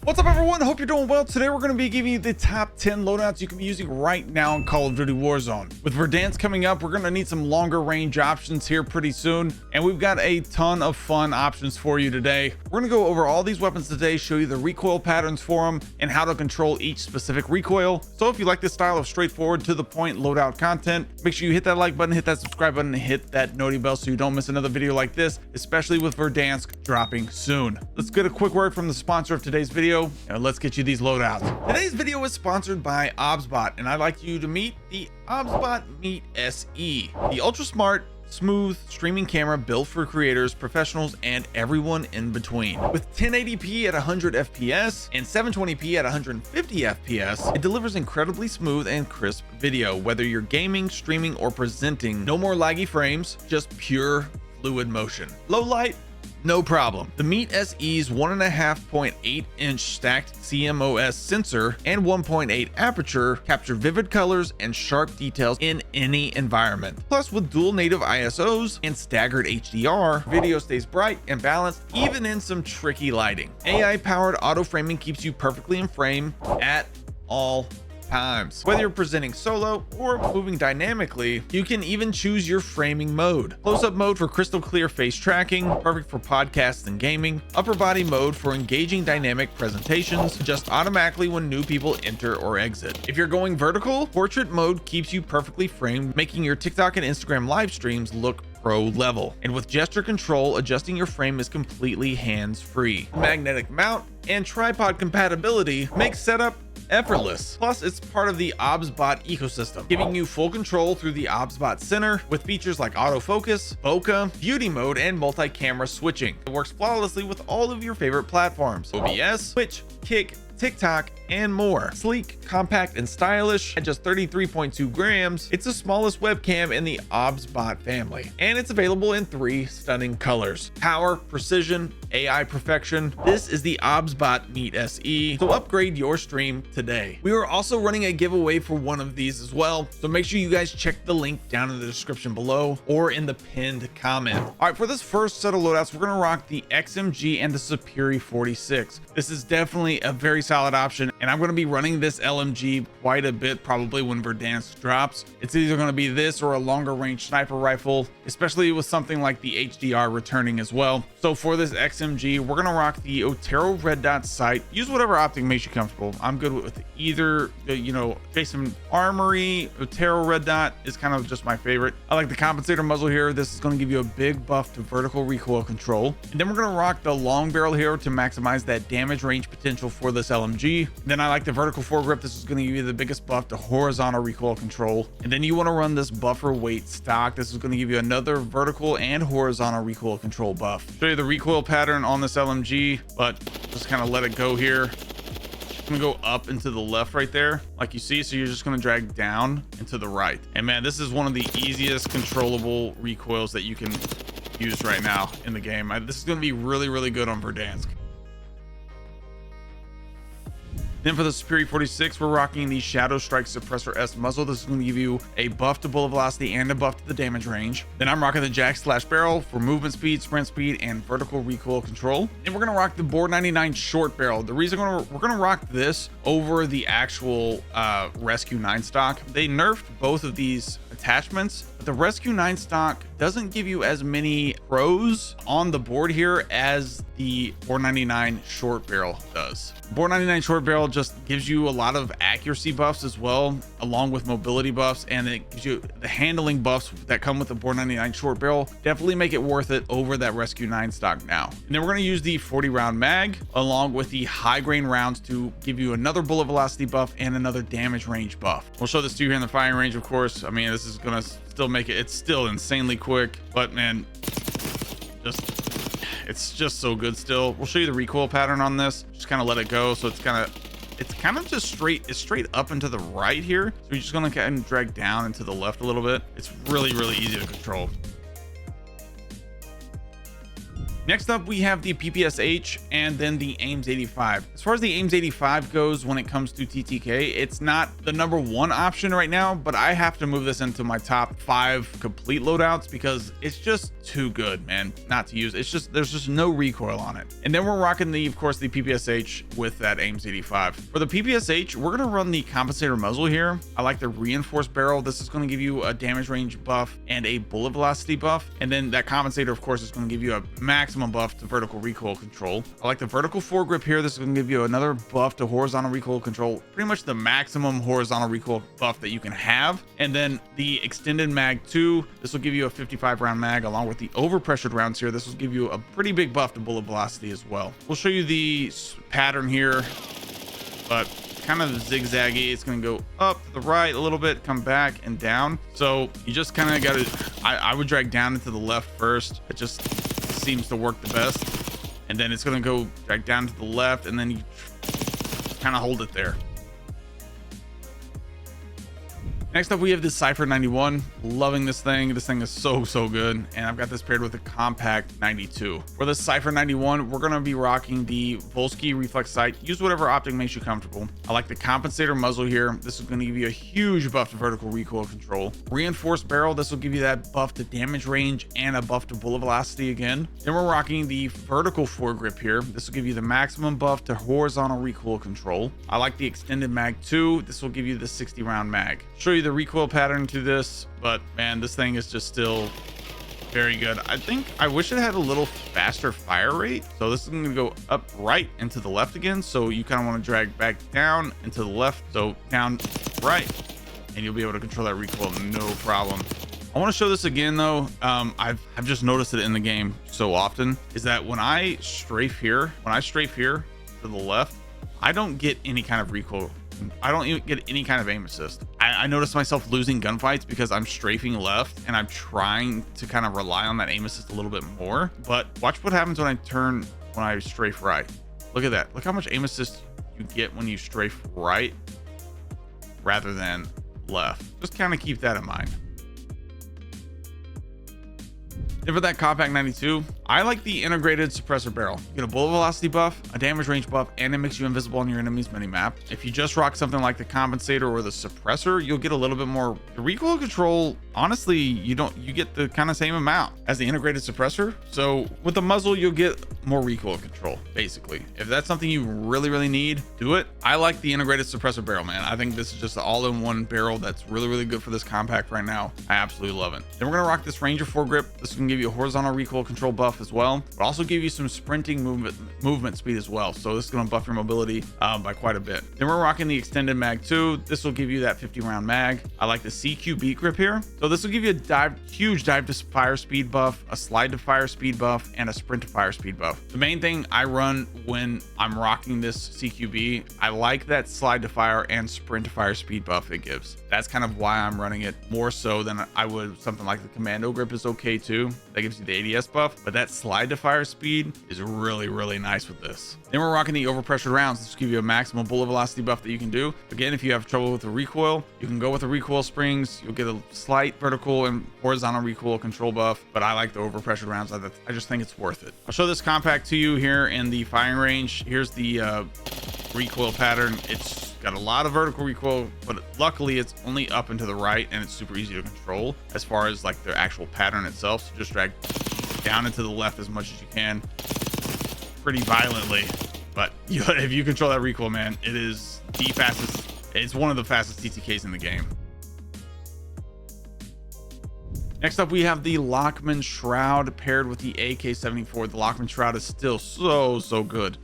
What's up, everyone? Hope you're doing well. Today we're going to be giving you the top 10 loadouts you can be using right now in Call of Duty Warzone. With Verdansk coming up, we're going to need some longer range options here pretty soon, and we've got a ton of fun options for you today. We're going to go over all these weapons today, show you the recoil patterns for them, and how to control each specific recoil. So if you like this style of straightforward to the point loadout content, make sure you hit that like button, hit that subscribe button, and hit that noti bell so you don't miss another video like this, especially with Verdansk dropping soon. Let's get a quick word from the sponsor of today's video, and let's get you these loadouts. Today's video is sponsored by OBSBOT, and I'd like you to meet the OBSBOT Meet SE, the ultra smart, smooth streaming camera built for creators, professionals, and everyone in between. With 1080p at 100 fps and 720p at 150 fps, it delivers incredibly smooth and crisp video, whether you're gaming, streaming, or presenting. No more laggy frames, just pure fluid motion. Low light, no problem. The Meet SE's 1.5.8-inch stacked CMOS sensor and 1.8 aperture capture vivid colors and sharp details in any environment. Plus, with dual native ISOs and staggered HDR, video stays bright and balanced even in some tricky lighting. AI-powered auto framing keeps you perfectly in frame at all times. Whether you're presenting solo or moving dynamically, you can even choose your framing mode. Close-up mode for crystal clear face tracking, perfect for podcasts and gaming. Upper body mode for engaging dynamic presentations, just automatically when new people enter or exit. If you're going vertical, portrait mode keeps you perfectly framed, making your TikTok and Instagram live streams look pro level. And with gesture control, adjusting your frame is completely hands-free. Magnetic mount and tripod compatibility makes setup effortless. Plus, it's part of the OBSBOT ecosystem, giving you full control through the OBSBOT Center with features like autofocus, bokeh, beauty mode, and multi-camera switching. It works flawlessly with all of your favorite platforms: OBS, Twitch, Kick, TikTok, and more. Sleek, compact, and stylish. At just 33.2 grams, it's the smallest webcam in the OBSBOT family, and it's available in 3 stunning colors: power, precision, AI perfection. This is the OBSBOT Meet SE, so upgrade your stream today. We are also running a giveaway for one of these as well, so make sure you guys check the link down in the description below or in the pinned comment. All right, for this first set of loadouts, we're gonna rock the XMG and the Superi 46. This is definitely a very solid option, and I'm going to be running this LMG quite a bit probably when Verdansk drops. It's either going to be this or a longer range sniper rifle, especially with something like the HDR returning as well. So for this XMG, we're going to rock the Otero red dot sight. Use whatever optic makes you comfortable. I'm good with either, Jason Armory. Otero red dot is kind of just my favorite. I like the compensator muzzle here. This is going to give you a big buff to vertical recoil control, and then we're going to rock the long barrel here to maximize that damage range potential for this LMG. Then I like the vertical foregrip. This is going to give you the biggest buff to horizontal recoil control. And then you want to run this buffer weight stock. This is going to give you another vertical and horizontal recoil control buff. Show you the recoil pattern on this LMG, but just kind of let it go here. I'm gonna go up and to the left right there, like you see. So you're just gonna drag down and to the right. And man, this is one of the easiest controllable recoils that you can use right now in the game. This is gonna be really, really good on Verdansk. Then for the Superi 46, we're rocking the Shadow Strike Suppressor S muzzle. This is going to give you a buff to bullet velocity and a buff to the damage range. Then I'm rocking the Jack Slash Barrel for movement speed, sprint speed, and vertical recoil control. And we're going to rock the Bore 99 Short Barrel. The reason we're going to rock this over the actual Rescue 9 stock, they nerfed both of these attachments, but the Rescue 9 stock doesn't give you as many pros on the board here as the Bore 99 Short Barrel does. Bore 99 Short Barrel just gives you a lot of accuracy buffs as well, along with mobility buffs, and it gives you the handling buffs that come with the Bore 99 Short Barrel. Definitely make it worth it over that Rescue 9 stock now. And then we're going to use the 40 round mag along with the high grain rounds to give you another bullet velocity buff and another damage range buff. We'll show this to you here in the firing range, of course. I mean, this is going to still make it, it's still insanely quick, but man, it's just so good still. We'll show you the recoil pattern on this. Just kind of let it go. So it's kind of just straight up and to the right here. So you're just going to kind of drag down and to the left a little bit. It's really, really easy to control. Next up, we have the PPSH and then the AIMS 85. As far as the AIMS 85 goes, when it comes to TTK, it's not the #1 option right now, but I have to move this into my top 5 complete loadouts because it's just too good, man, not to use. It's just, there's just no recoil on it. And then we're rocking the, of course, the PPSH with that AIMS 85. For the PPSH, we're gonna run the compensator muzzle here. I like the reinforced barrel. This is gonna give you a damage range buff and a bullet velocity buff. And then that compensator, of course, is gonna give you a maximum buff to vertical recoil control. I like the vertical foregrip here. This is gonna give you another buff to horizontal recoil control, pretty much the maximum horizontal recoil buff that you can have. And then the extended mag 2, this will give you a 55 round mag along with the overpressured rounds here. This will give you a pretty big buff to bullet velocity as well. We'll show you the pattern here, but kind of zigzaggy. It's going to go up to the right a little bit, come back and down. So you just kind of got to, I would drag down into the left first. It just seems to work the best. And then it's going to go drag down to the left, and then you kind of hold it there. Next up, we have this Cipher 91. Loving this thing. This thing is so good. And I've got this paired with a compact 92. For the Cipher 91, we're going to be rocking the Volsky reflex sight. Use whatever optic makes you comfortable. I like the compensator muzzle here. This is going to give you a huge buff to vertical recoil control. Reinforced barrel. This will give you that buff to damage range and a buff to bullet velocity again. Then we're rocking the vertical foregrip here. This will give you the maximum buff to horizontal recoil control. I like the extended mag 2. This will give you the 60 round mag. Show you the recoil pattern to this, but man, this thing is just still very good. I wish it had a little faster fire rate. So this is going to go up right and to the left again. So you kind of want to drag back down and to the left. So down, right, and you'll be able to control that recoil no problem. I want to show this again though. I've just noticed it in the game so often, is that when I strafe here to the left, I don't get any kind of recoil. I don't even get any kind of aim assist. I notice myself losing gunfights because I'm strafing left and I'm trying to kind of rely on that aim assist a little bit more. But watch what happens when I strafe right. Look at that. Look how much aim assist you get when you strafe right rather than left. Just kind of keep that in mind. Then for that compact 92, I like the integrated suppressor barrel. You get a bullet velocity buff, a damage range buff, and it makes you invisible on your enemy's minimap. If you just rock something like the compensator or the suppressor, you'll get a little bit more recoil control. Honestly, you get the kind of same amount as the integrated suppressor. So with the muzzle, you'll get more recoil control, basically. If that's something you really need, do it. I like the integrated suppressor barrel, man. I think this is just an all-in-one barrel that's really good for this compact right now. I absolutely love it. Then we're gonna rock this Ranger foregrip. This is gonna give you a horizontal recoil control buff as well, but also give you some sprinting movement speed as well. So this is going to buff your mobility by quite a bit. Then we're rocking the extended mag 2. This will give you that 50 round mag. I like the CQ beat grip here. So this will give you a huge dive to fire speed buff, a slide to fire speed buff, and a sprint to fire speed buff. The main thing I run when I'm rocking this CQB, I like that slide to fire and sprint to fire speed buff it gives. That's kind of why I'm running it more so than I would something like the commando grip is okay too. That gives you the ADS buff, but that slide to fire speed is really nice with this. Then we're rocking the overpressured rounds. This will give you a maximum bullet velocity buff that you can do. Again, if you have trouble with the recoil, you can go with the recoil springs. You'll get a slight vertical and horizontal recoil control buff, but I like the overpressured rounds. I just think it's worth it. I'll show this compact to you here in the firing range. Here's the recoil pattern. It's got a lot of vertical recoil, but luckily it's only up and to the right, and it's super easy to control as far as like the actual pattern itself. So just drag down and to the left as much as you can, pretty violently. But if you control that recoil, man, it is the fastest. It's one of the fastest TTKs in the game. Next up, we have the Lockman Shroud paired with the AK-74. The Lockman Shroud is still so good.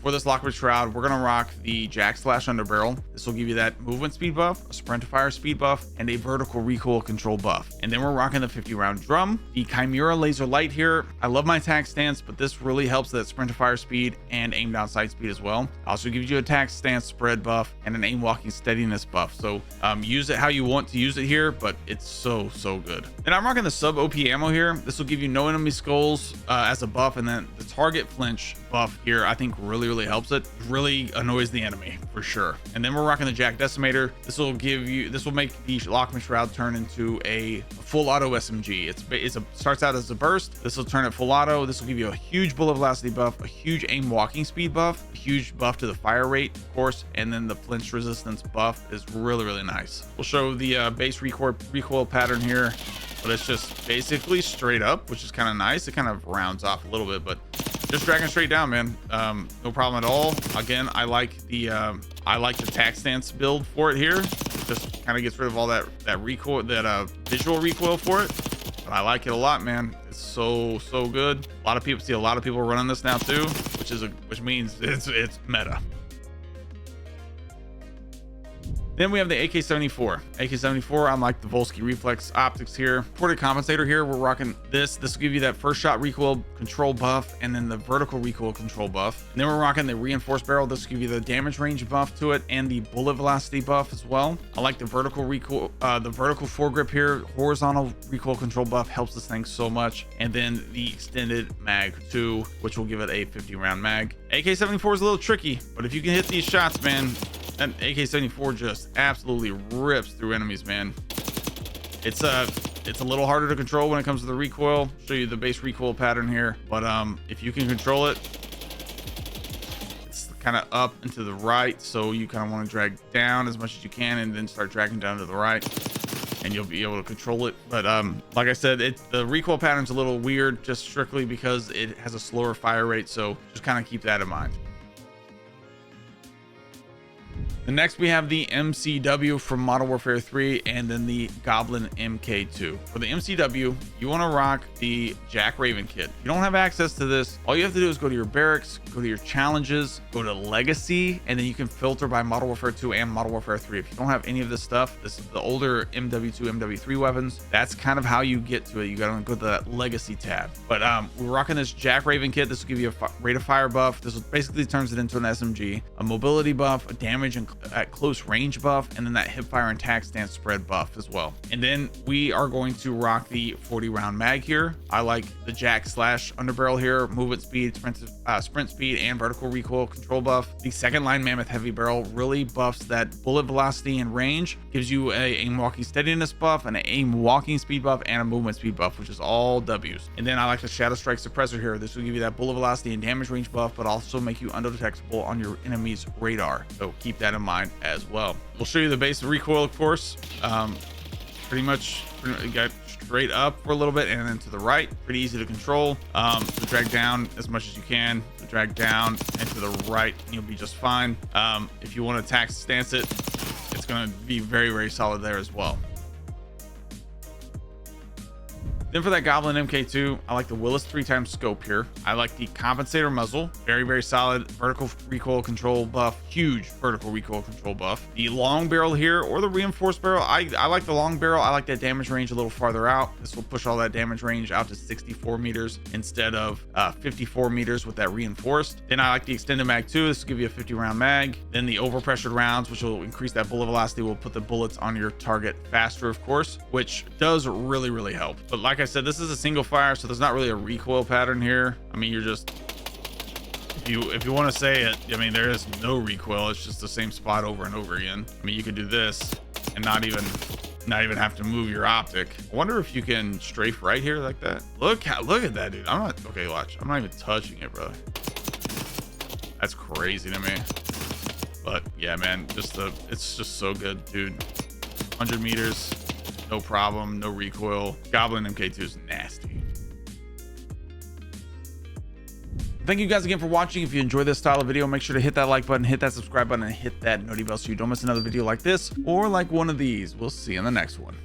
For this Lockman Shroud, we're gonna rock the Jack Slash Underbarrel. This will give you that movement speed buff, a sprint to fire speed buff, and a vertical recoil control buff. And then we're rocking the 50 round drum, the Chimera Laser Light here. I love my attack stance, but this really helps that sprint to fire speed and aim down sight speed as well. Also gives you attack stance spread buff and an aim walking steadiness buff. So use it how you want to use it here, but it's so good. Then I'm rocking the sub OP ammo here. This will give you no enemy skulls as a buff, and then the target flinch buff here I think really helps it. Really annoys the enemy for sure. And then we're rocking the Jack Decimator. This will make the LMG Shroud turn into a full auto SMG. It starts out as a burst. This will turn it full auto. This will give you a huge bullet velocity buff, a huge aim walking speed buff, a huge buff to the fire rate, of course, and then the flinch resistance buff is really nice. We'll show the base recoil pattern here, but it's just basically straight up, which is kind of nice. It kind of rounds off a little bit, but just dragging straight down, man. No problem at all. Again, I like the tack stance build for it here. Just kind of gets rid of all that recoil, that visual recoil for it. But I like it a lot, man. It's so good. A lot of people running this now too, which means it's meta. Then we have the AK-74. AK-74, unlike the Volsky Reflex optics here. Ported compensator here, we're rocking this. This will give you that first shot recoil control buff, and then the vertical recoil control buff. And then we're rocking the reinforced barrel. This will give you the damage range buff to it and the bullet velocity buff as well. I like the vertical recoil, the vertical foregrip here. Horizontal recoil control buff helps this thing so much. And then the extended mag 2, which will give it a 50 round mag. AK-74 is a little tricky, but if you can hit these shots, man, that AK-74 just absolutely rips through enemies, man. It's a little harder to control when it comes to the recoil. Show you the base recoil pattern here, but if you can control it, it's kind of up and to the right, so you kind of want to drag down as much as you can and then start dragging down to the right, and you'll be able to control it. But like I said, the recoil pattern's a little weird, just strictly because it has a slower fire rate, so just kind of keep that in mind. The next we have the MCW from Modern Warfare 3, and then the Goblin MK2. For the MCW, you want to rock the Jack Raven kit. If you don't have access to this, all you have to do is go to your barracks, go to your challenges, go to Legacy, and then you can filter by Modern Warfare 2 and Modern Warfare 3. If you don't have any of this stuff, this is the older MW2, MW3 weapons. That's kind of how you get to it. You got to go to that Legacy tab. But we're rocking this Jack Raven kit. This will give you a rate of fire buff. This basically turns it into an SMG, a mobility buff, a damage and at close range buff, and then that hip fire and tack stance spread buff as well. And then we are going to rock the 40 round mag here. I like the Jack slash underbarrel here, movement speed, sprint speed, and vertical recoil control buff. The second line mammoth heavy barrel really buffs that bullet velocity and range, gives you a aim walking steadiness buff, and an aim walking speed buff, and a movement speed buff, which is all W's. And then I like the shadow strike suppressor here. This will give you that bullet velocity and damage range buff, but also make you undetectable on your enemy's radar, so keep that in mind as well. We'll show you the base recoil, of course. Pretty much got straight up for a little bit and then to the right. Pretty easy to control. So drag down as much as you can. Drag down and to the right, you'll be just fine. If you want to tack stance it, it's going to be very solid there as well. Then for that Goblin MK2, I like the Willis 3x scope here. I like the compensator muzzle, very solid vertical recoil control buff, huge vertical recoil control buff. The long barrel here, or the reinforced barrel, I like the long barrel. I like that damage range a little farther out. This will push all that damage range out to 64 meters instead of 54 meters with that reinforced. Then I like the extended mag 2. This will give you a 50 round mag. Then the overpressured rounds, which will increase that bullet velocity, will put the bullets on your target faster, of course, which does really help. But like I said, this is a single fire, so there's not really a recoil pattern here. I mean, you're just, if you want to say it, I mean, there is no recoil. It's just the same spot over and over again. I mean, you could do this and not even have to move your optic. I wonder if you can strafe right here like that. Look at that, dude. Okay, watch. I'm not even touching it, bro. That's crazy to me. But yeah, man, it's just so good, dude. 100 meters. No problem, no recoil. Goblin MK2 is nasty. Thank you guys again for watching. If you enjoyed this style of video, make sure to hit that like button, hit that subscribe button, and hit that noty bell so you don't miss another video like this or like one of these. We'll see you in the next one.